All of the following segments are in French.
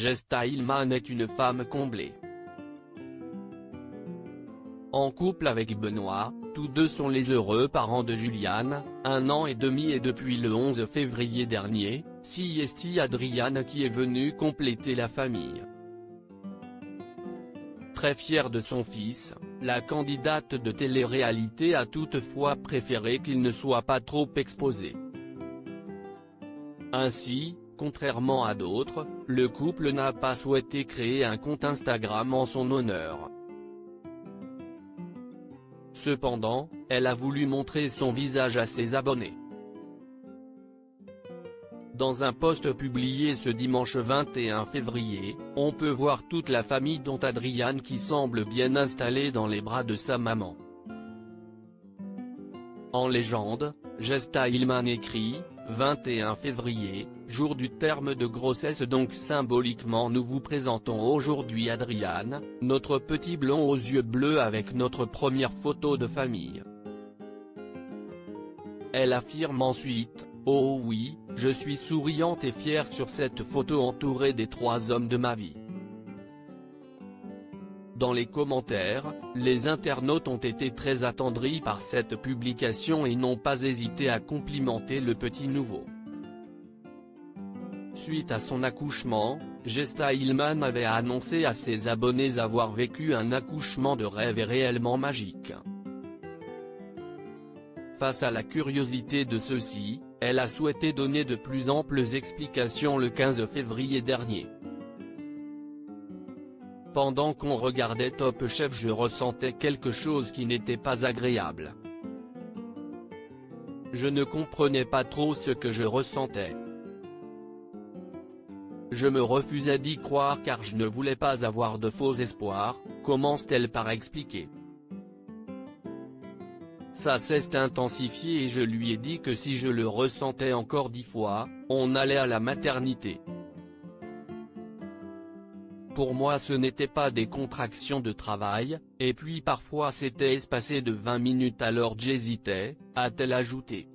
Gesta Hillman est une femme comblée. En couple avec Benoît, tous deux sont les heureux parents de Juliane, 1 an et demi, et depuis le 11 février dernier, c'est Adriane qui est venue compléter la famille. Très fière de son fils, la candidate de télé-réalité a toutefois préféré qu'il ne soit pas trop exposé. Ainsi, contrairement à d'autres, le couple n'a pas souhaité créer un compte Instagram en son honneur. Cependant, elle a voulu montrer son visage à ses abonnés. Dans un post publié ce dimanche 21 février, on peut voir toute la famille dont Adriane qui semble bien installée dans les bras de sa maman. En légende, Gesta Hillman écrit, 21 février, jour du terme de grossesse, donc symboliquement nous vous présentons aujourd'hui Adriane, notre petit blond aux yeux bleus avec notre première photo de famille. Elle affirme ensuite, oh oui, je suis souriante et fière sur cette photo entourée des 3 hommes de ma vie. Dans les commentaires, les internautes ont été très attendris par cette publication et n'ont pas hésité à complimenter le petit nouveau. Suite à son accouchement, Gesta Hillman avait annoncé à ses abonnés avoir vécu un accouchement de rêve et réellement magique. Face à la curiosité de ceux-ci, elle a souhaité donner de plus amples explications le 15 février dernier. Pendant qu'on regardait Top Chef, je ressentais quelque chose qui n'était pas agréable. Je ne comprenais pas trop ce que je ressentais. Je me refusais d'y croire car je ne voulais pas avoir de faux espoirs, commence-t-elle par expliquer. Ça s'est intensifié et je lui ai dit que si je le ressentais encore 10 fois, on allait à la maternité. Pour moi ce n'était pas des contractions de travail, et puis parfois c'était espacé de 20 minutes alors j'hésitais, a-t-elle ajouté.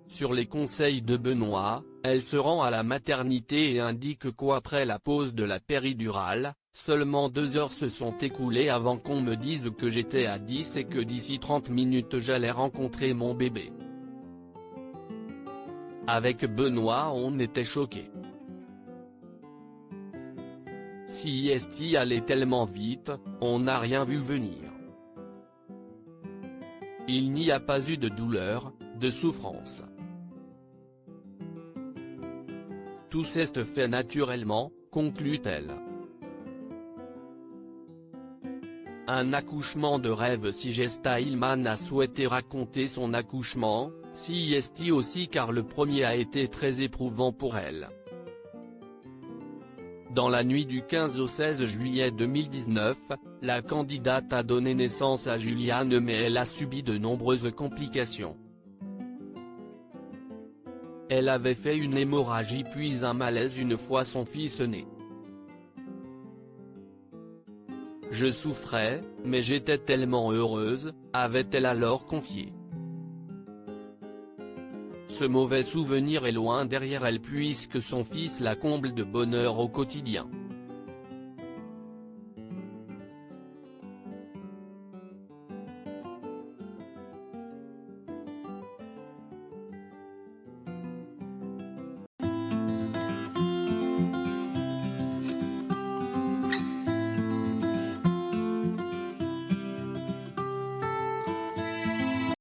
Sur les conseils de Benoît, elle se rend à la maternité et indique qu'après la pause de la péridurale, seulement 2 heures se sont écoulées avant qu'on me dise que j'étais à 10 et que d'ici 30 minutes j'allais rencontrer mon bébé. Avec Benoît on était choqués. Si allait tellement vite, on n'a rien vu venir. Il n'y a pas eu de douleur, de souffrance. Tout s'est fait naturellement, conclut-elle. Un accouchement de rêve. Si Gesta Hillman a souhaité raconter son accouchement, si aussi car le premier a été très éprouvant pour elle. Dans la nuit du 15 au 16 juillet 2019, la candidate a donné naissance à Juliane mais elle a subi de nombreuses complications. Elle avait fait une hémorragie puis un malaise une fois son fils né. Je souffrais, mais j'étais tellement heureuse, avait-elle alors confié. Ce mauvais souvenir est loin derrière elle puisque son fils la comble de bonheur au quotidien.